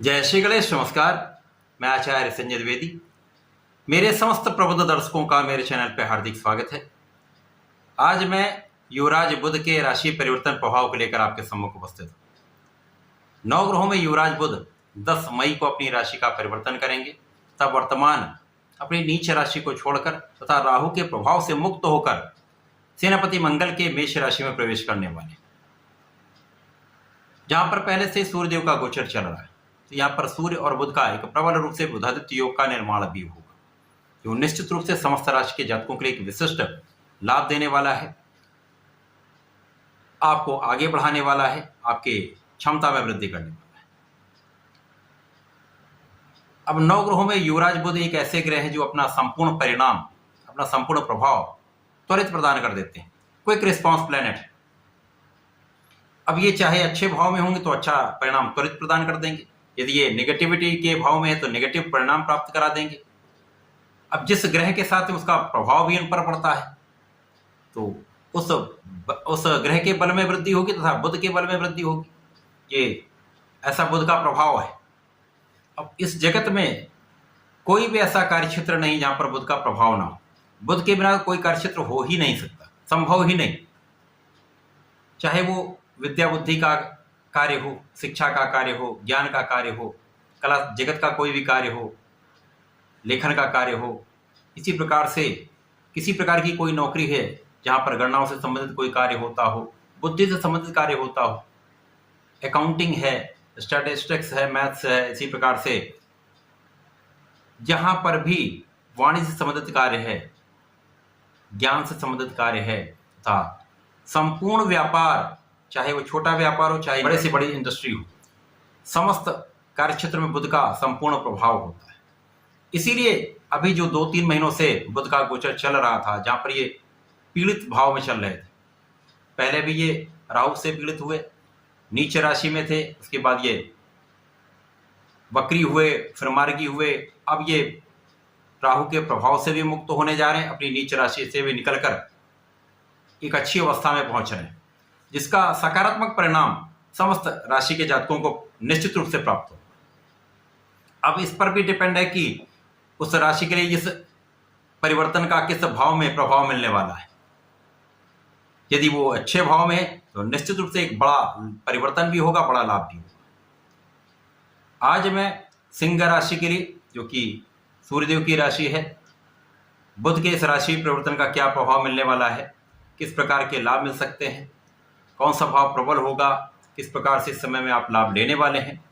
जय श्री गणेश। नमस्कार। मैं आचार्य संजय द्विवेदी। मेरे समस्त प्रबुद्ध दर्शकों का मेरे चैनल पर हार्दिक स्वागत है। आज मैं युवराज बुध के राशि परिवर्तन प्रभाव को लेकर आपके सम्मुख उपस्थित हूँ। 9 ग्रहों में युवराज बुध 10 मई को अपनी राशि का परिवर्तन करेंगे। तब वर्तमान अपनी नीच राशि को छोड़कर तथा राहु के प्रभाव से मुक्त होकर सेनापति मंगल के मेष राशि में प्रवेश करने वाले, जहां पर पहले से सूर्यदेव का गोचर चल रहा है। तो यहाँ पर सूर्य और बुध का एक प्रबल रूप से बुधादित्य योग का निर्माण भी होगा, जो निश्चित रूप से समस्त राशि के जातकों के लिए एक विशिष्ट लाभ देने वाला है, आपको आगे बढ़ाने वाला है, आपके क्षमता में वृद्धि करने वाला है। अब 9 ग्रहों में युवराज बुध एक ऐसे ग्रह है जो अपना संपूर्ण परिणाम, अपना संपूर्ण प्रभाव त्वरित प्रदान कर देते हैं। क्विक रिस्पॉन्स प्लैनेट है। अब ये चाहे अच्छे भाव में होंगे तो अच्छा परिणाम त्वरित प्रदान कर देंगे, यदि ये नेगेटिविटी के भाव में है तो नेगेटिव परिणाम प्राप्त करा देंगे। अब जिस ग्रह के साथ उसका प्रभाव भी इन पर पड़ता है तो उस ग्रह के बल में वृद्धि होगी तथा बुध के बल में वृद्धि होगी। ये ऐसा बुध का प्रभाव है। अब इस जगत में कोई भी ऐसा कार्यक्षेत्र नहीं जहां पर बुध का प्रभाव ना हो। बुध के बिना कोई कार्यक्षेत्र हो ही नहीं सकता, संभव ही नहीं। चाहे वो विद्या बुद्धि का कार्य हो, शिक्षा का कार्य हो, ज्ञान का कार्य हो, कला जगत का कोई भी कार्य हो, लेखन का कार्य हो, इसी प्रकार से किसी प्रकार की कोई नौकरी है जहां पर गणनाओं से संबंधित कोई कार्य होता हो, बुद्धि से संबंधित कार्य होता हो, अकाउंटिंग है, स्टैटिस्टिक्स है, मैथ्स है, इसी प्रकार से जहां पर भी वाणिज्य से संबंधित कार्य है, ज्ञान से संबंधित कार्य है तथा संपूर्ण व्यापार, चाहे वो छोटा व्यापार हो चाहे बड़े से बड़ी इंडस्ट्री हो, समस्त कार्यक्षेत्र में बुध का संपूर्ण प्रभाव होता है। इसीलिए अभी जो 2-3 महीनों से बुध का गोचर चल रहा था, जहां पर ये पीड़ित भाव में चल रहे थे, पहले भी ये राहु से पीड़ित हुए, नीच राशि में थे, उसके बाद ये वक्री हुए, फिर मार्गी हुए, अब ये राहु के प्रभाव से भी मुक्त होने जा रहे हैं, अपनी नीच राशि से भी निकलकर एक अच्छी अवस्था में पहुंच रहे हैं, जिसका सकारात्मक परिणाम समस्त राशि के जातकों को निश्चित रूप से प्राप्त हो। अब इस पर भी डिपेंड है कि उस राशि के लिए इस परिवर्तन का किस भाव में प्रभाव मिलने वाला है। यदि वो अच्छे भाव में है तो निश्चित रूप से एक बड़ा परिवर्तन भी होगा, बड़ा लाभ भी होगा। आज मैं सिंह राशि के लिए, जो कि सूर्यदेव की राशि है, बुध के इस राशि परिवर्तन का क्या प्रभाव मिलने वाला है, किस प्रकार के लाभ मिल सकते हैं, कौन सा भाव प्रबल होगा, किस प्रकार से इस समय में आप लाभ लेने वाले हैं,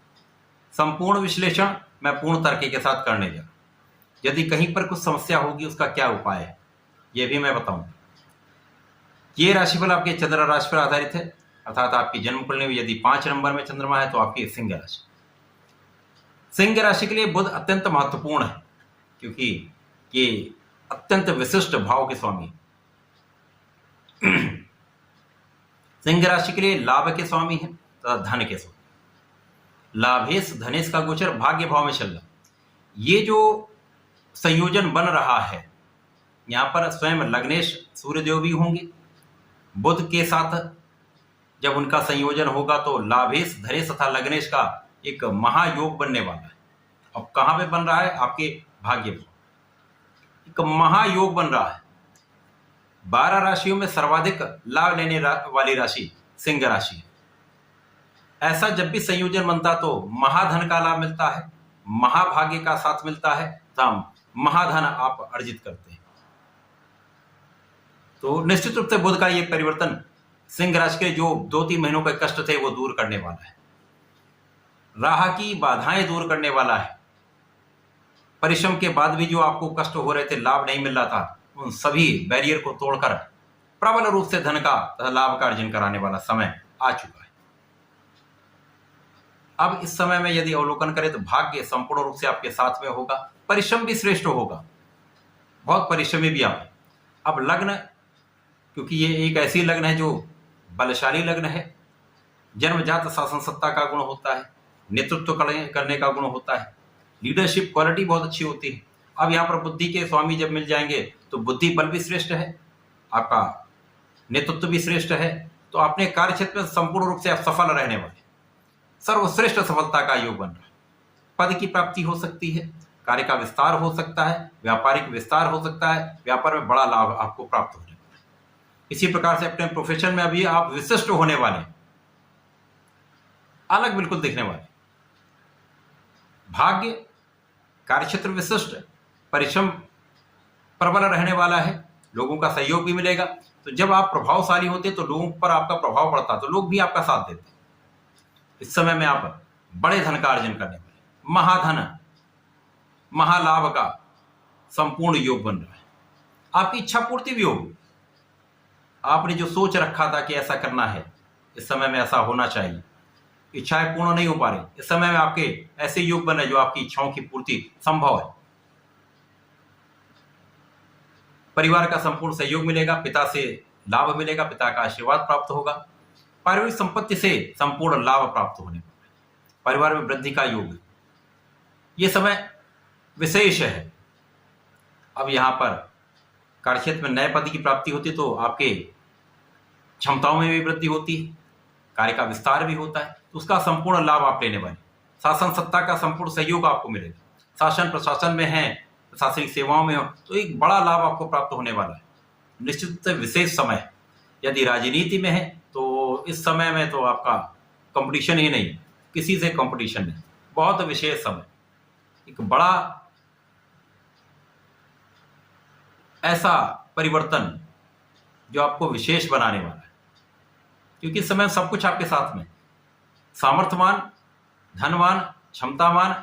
संपूर्ण विश्लेषण मैं पूर्ण तर्क के साथ करने जा रहा हूं। यदि कहीं पर कुछ समस्या होगी उसका क्या उपाय है यह भी मैं बताऊंगा। ये राशिफल आपके चंद्र राशि पर आधारित है, अर्थात आपकी जन्म कुंडली में यदि 5 नंबर में चंद्रमा है तो आपकी सिंह राशि। सिंह राशि के लिए बुध अत्यंत महत्वपूर्ण है, क्योंकि ये अत्यंत विशिष्ट भाव के स्वामी। सिंह राशि के लिए लाभ के स्वामी है तथा धन के स्वामी। लाभेश धनेश का गोचर भाग्य भाव में चल रहा है। ये जो संयोजन बन रहा है, यहाँ पर स्वयं लग्नेश सूर्यदेव भी होंगे। बुध के साथ जब उनका संयोजन होगा तो लाभेश धनेश तथा लग्नेश का एक महायोग बनने वाला है। अब कहाँ पे बन रहा है? आपके भाग्य भाव, एक महायोग बन रहा है। 12 राशियों में सर्वाधिक लाभ लेने वाली राशि सिंह राशि है। ऐसा जब भी संयोजन बनता तो महाधन का लाभ मिलता है, महाभाग्य का साथ मिलता है, तब महाधन आप अर्जित करते हैं। तो निश्चित रूप से बुध का ये परिवर्तन सिंह राशि के जो 2-3 महीनों के कष्ट थे वो दूर करने वाला है, राह की बाधाएं दूर करने वाला है। परिश्रम के बाद भी जो आपको कष्ट हो रहे थे, लाभ नहीं मिल रहा था, उन सभी बैरियर को तोड़कर प्रबल रूप से धन का तथा लाभ का अर्जन कराने वाला समय आ चुका है। अब इस समय में यदि अवलोकन करें तो भाग्य संपूर्ण रूप से आपके साथ में होगा, परिश्रम भी श्रेष्ठ होगा, बहुत परिश्रमी भी आप। अब लग्न, क्योंकि ये एक ऐसी लग्न है जो बलशाली लग्न है, जन्मजात शासन सत्ता का गुण होता है, नेतृत्व करने का गुण होता है, लीडरशिप क्वालिटी बहुत अच्छी होती है। अब यहाँ पर बुद्धि के स्वामी जब मिल जाएंगे तो बुद्धि बल भी श्रेष्ठ है, आपका नेतृत्व भी श्रेष्ठ है, तो अपने कार्य क्षेत्र में संपूर्ण रूप से आप सफल रहने वाले, सर्वश्रेष्ठ सफलता का योग बन रहा है। पद की प्राप्ति हो सकती है, कार्य का विस्तार हो सकता है, व्यापारिक विस्तार हो सकता है, व्यापार में बड़ा लाभ आपको प्राप्त होने वाला है। इसी प्रकार से अपने प्रोफेशन में अभी आप विशिष्ट होने वाले, अलग बिल्कुल दिखने वाले। भाग्य कार्यक्षेत्र विशिष्ट, परिश्रम प्रबल रहने वाला है, लोगों का सहयोग भी मिलेगा। तो जब आप प्रभावशाली होते तो लोगों पर आपका प्रभाव पड़ता, तो लोग भी आपका साथ देते। इस समय में आप बड़े धन का अर्जन करने वाले, महाधन महालाभ का संपूर्ण योग बन रहा है। आपकी इच्छा पूर्ति भी होगी। आपने जो सोच रखा था कि ऐसा करना है, इस समय में ऐसा होना चाहिए, इच्छाएं पूर्ण नहीं हो पा रही, इस समय में आपके ऐसे योग बन रहे जो आपकी इच्छाओं की पूर्ति संभव है। परिवार का संपूर्ण सहयोग मिलेगा, पिता से लाभ मिलेगा, पिता का आशीर्वाद प्राप्त होगा। पारिवारिक संपत्ति से संपूर्ण लाभ प्राप्त होने वाला है। परिवार में वृद्धि का योग है। ये समय विशेष है। अब यहाँ पर कार्यक्षेत्र में नए पद की प्राप्ति होती तो आपके क्षमताओं में भी वृद्धि होती है, कार्य का विस्तार भी होता है, तो उसका संपूर्ण लाभ आप लेने वाले। शासन सत्ता का संपूर्ण सहयोग आपको मिलेगा। शासन प्रशासन में है, प्रशासनिक सेवाओं में हो, तो एक बड़ा लाभ आपको प्राप्त होने वाला है। निश्चित विशेष समय। यदि राजनीति में है तो इस समय में तो आपका कंपटीशन ही नहीं, किसी से कंपटीशन नहीं, बहुत विशेष समय, एक बड़ा ऐसा परिवर्तन जो आपको विशेष बनाने वाला है। क्योंकि इस समय सब कुछ आपके साथ में, सामर्थ्यवान, धनवान, क्षमतावान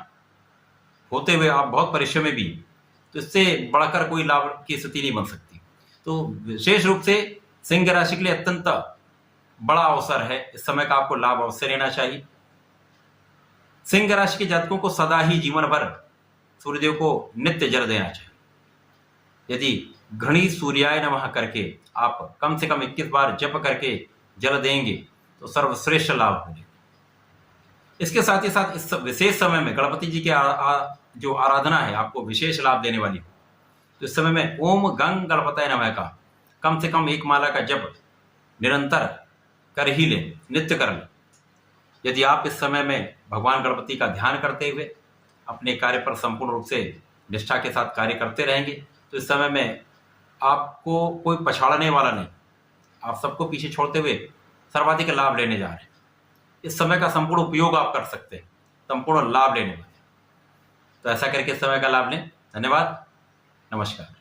होते हुए आप बहुत परिश्रमी भी, तो इससे बढ़कर कोई लाभ की स्थिति नहीं बन सकती। तो विशेष रूप से सिंह राशि के लिए अत्यंत बड़ा अवसर है। इस समय का आपको लाभ अवश्य लेना चाहिए। सिंह राशि के जातकों को सदा ही जीवन भर सूर्यदेव को नित्य जल देना चाहिए। यदि घृणी सूर्याय नमः करके आप कम से कम 21 बार जप करके जल देंगे तो सर्वश्रेष्ठ लाभ मिलेगा। इसके साथ ही साथ इस विशेष समय में गणपति जी के जो आराधना है आपको विशेष लाभ देने वाली है। तो इस समय में ओम गंग गणपतये नमः का कम से कम 1 माला का जप निरंतर कर ही लें, नित्य कर लें। यदि आप इस समय में भगवान गणपति का ध्यान करते हुए अपने कार्य पर संपूर्ण रूप से निष्ठा के साथ कार्य करते रहेंगे तो इस समय में आपको कोई पछाड़ने वाला नहीं। आप सबको पीछे छोड़ते हुए सर्वाधिक लाभ लेने जा रहे हैं। इस समय का संपूर्ण उपयोग आप कर सकते हैं, संपूर्ण लाभ लेने वाले। तो ऐसा करके इस समय का लाभ लें। धन्यवाद, नमस्कार।